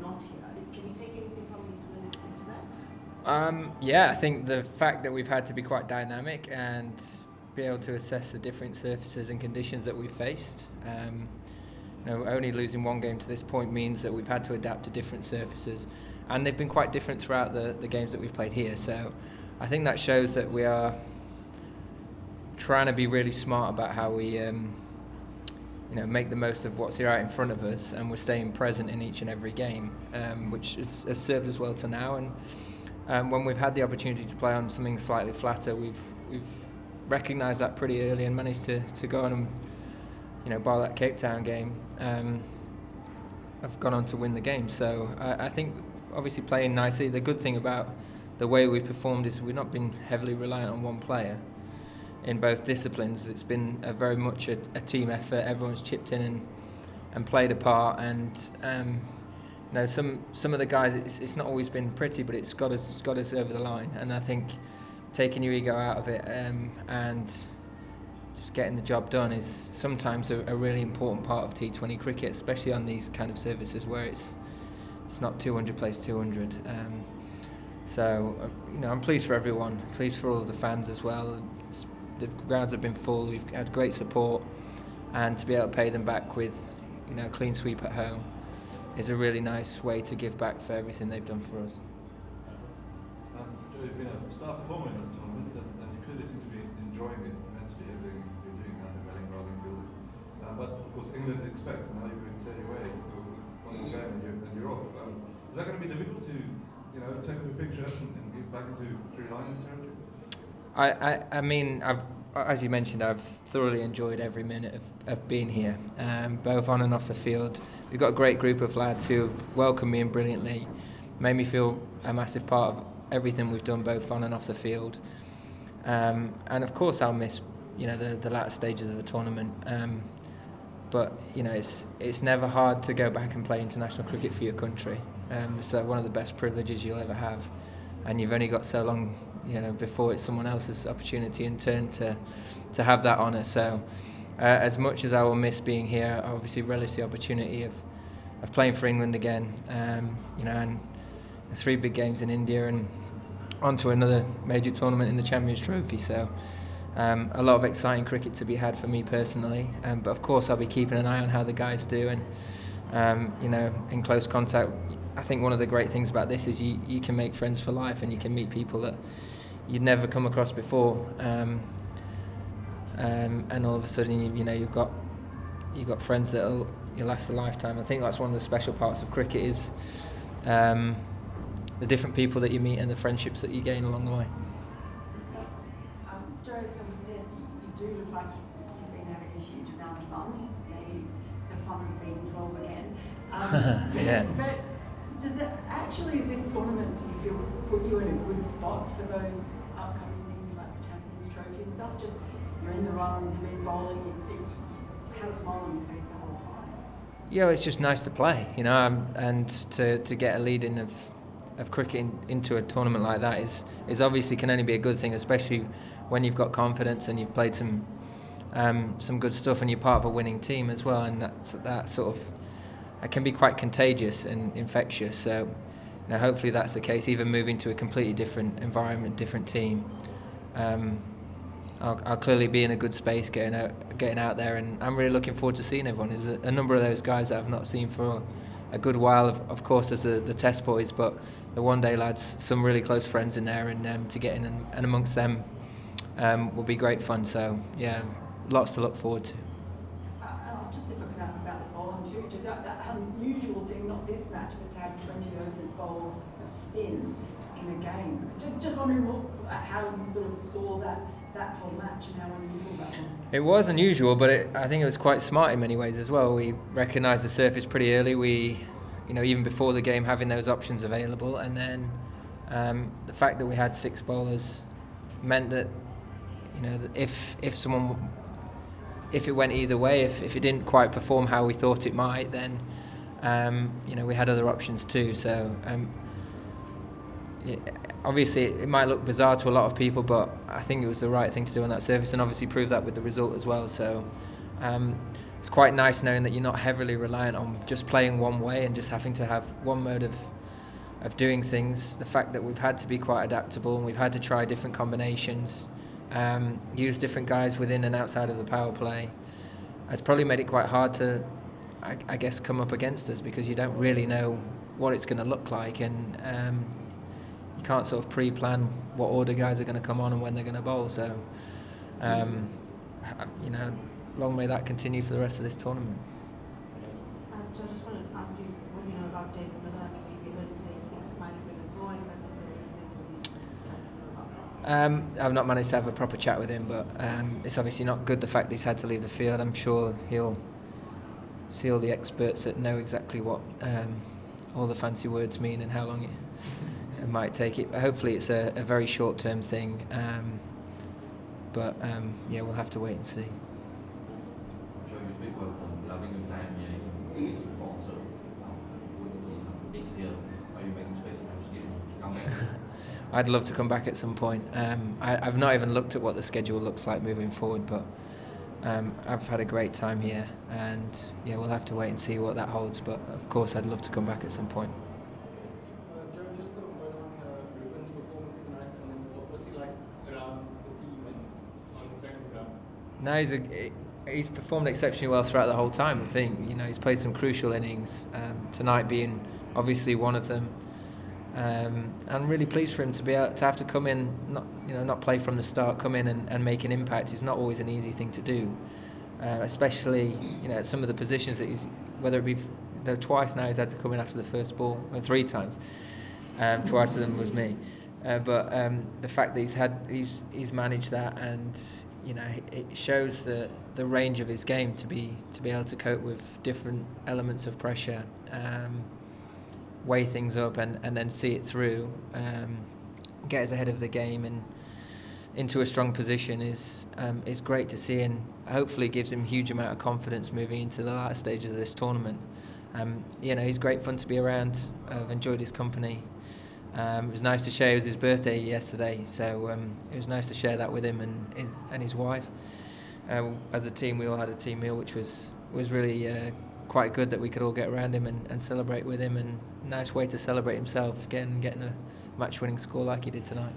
not here. Can you take anything from these wins into that? Yeah, I think the fact that we've had to be quite dynamic and be able to assess the different surfaces and conditions that we've faced. Only losing one game to this point means that we've had to adapt to different surfaces, and they've been quite different throughout the games that we've played here. So I think that shows that we are trying to be really smart about how we make the most of what's here out in front of us, and we're staying present in each and every game, which has served us well to now. And when we've had the opportunity to play on something slightly flatter, we've recognised that pretty early and managed to go on and bar that Cape Town game. I've gone on to win the game. So I think obviously playing nicely. The good thing about the way we performed is we've not been heavily reliant on one player in both disciplines. It's been very much a team effort. Everyone's chipped in and played a part. And some of the guys, it's not always been pretty, but it's got us over the line. And I think taking your ego out of it and just getting the job done is sometimes a really important part of T20 cricket, especially on these kind of surfaces where it's not 200 plays 200. I'm pleased for everyone, pleased for all of the fans as well. The grounds have been full, we've had great support, and to be able to pay them back with a clean sweep at home is a really nice way to give back for everything they've done for us. Joe, you've been a star performer in this tournament, and you clearly seem to be enjoying it immensely, everything you're doing now, the batting, bowling, fielding. But of course England expects, and now you're going to turn your way one game and you're off. Is that going to be difficult to take up a picture and get back into three lines territory? I mean, as you mentioned, I've thoroughly enjoyed every minute of being here, both on and off the field. We've got a great group of lads who have welcomed me in brilliantly, made me feel a massive part of everything we've done, both on and off the field. And of course, I'll miss the latter stages of the tournament. But it's never hard to go back and play international cricket for your country. It's one of the best privileges you'll ever have, and you've only got so long before it's someone else's opportunity in turn to have that honour. So as much as I will miss being here, I obviously relish the opportunity of playing for England again, and 3 big games in India and onto another major tournament in the Champions Trophy. So a lot of exciting cricket to be had for me personally, but of course I'll be keeping an eye on how the guys do, and in close contact. I think one of the great things about this is you can make friends for life, and you can meet people that you'd never come across before, and all of a sudden you've got friends that'll last a lifetime. I think that's one of the special parts of cricket is the different people that you meet and the friendships that you gain along the way. Joe, as you said, you do look like you've been having a huge amount of fun, maybe the fun of being 12 again. Yeah. But is this tournament, do you feel, put you in a good spot for those upcoming things like the Champions Trophy and stuff? Just you're in the runs, you've been bowling, you had a smile on your face the whole time. Yeah, it's just nice to play, and to get a lead in of cricket into a tournament like that is obviously can only be a good thing, especially when you've got confidence and you've played some good stuff and you're part of a winning team as well, and that sort of it can be quite contagious and infectious. So hopefully that's the case. Even moving to a completely different environment, different team, I'll clearly be in a good space getting out there, and I'm really looking forward to seeing everyone. There's a number of those guys that I've not seen for a good while. Of course, there's the Test boys, but the one-day lads, some really close friends in there, and to get in and amongst them will be great fun. So yeah, lots to look forward to. Just if I can ask about the bowling too, just that unusual thing, not this match, but to have 20 overs bowled of spin in a game. Just wondering how you sort of saw that whole match and how unusual that was. It was unusual, but I think it was quite smart in many ways as well. We recognised the surface pretty early. We, even before the game, having those options available, and then the fact that we had 6 bowlers meant that, that if it went either way, if it didn't quite perform how we thought it might, then we had other options too. So obviously it might look bizarre to a lot of people, but I think it was the right thing to do on that surface, and obviously proved that with the result as well. So it's quite nice knowing that you're not heavily reliant on just playing one way and just having to have one mode of doing things. The fact that we've had to be quite adaptable and we've had to try different combinations, use different guys within and outside of the power play, has probably made it quite hard to, I guess, come up against us, because you don't really know what it's going to look like, and you can't sort of pre-plan what order guys are going to come on and when they're going to bowl. So, long may that continue for the rest of this tournament. So I just wanted to ask you what you know about David Miller. I mean, we heard him say things might have been drawing, but is there anything that you know about that? I've not managed to have a proper chat with him, but it's obviously not good the fact that he's had to leave the field. I'm sure he'll see all the experts that know exactly what all the fancy words mean and how long it might take it. But hopefully it's a very short-term thing. Yeah, we'll have to wait and see. So you speak about loving your time here in Paarl, so next year, are you making space for your schedule to come back? I'd love to come back at some point. I've not even looked at what the schedule looks like moving forward, but I've had a great time here, and yeah, we'll have to wait and see what that holds. But of course, I'd love to come back at some point. Joe, just a word on Ruben's performance tonight, and then what's he like around the team and on the training ground? No, he's performed exceptionally well throughout the whole time. I think he's played some crucial innings. Tonight being obviously one of them. I'm really pleased for him to be able to have to come in, not play from the start, come in and make an impact. It's not always an easy thing to do, especially at some of the positions that whether it be twice now he's had to come in after the first ball, or 3 times. Twice of them was me, but the fact that he's managed that, and it shows the range of his game to be able to cope with different elements of pressure. Weigh things up and then see it through, get us ahead of the game and into a strong position is great to see, and hopefully gives him a huge amount of confidence moving into the last stages of this tournament. He's great fun to be around. I've enjoyed his company. It was nice to share. It was his birthday yesterday, so it was nice to share that with him and his wife. As a team, we all had a team meal, which was really quite good that we could all get around him and celebrate with him, and nice way to celebrate himself, getting a match-winning score like he did tonight.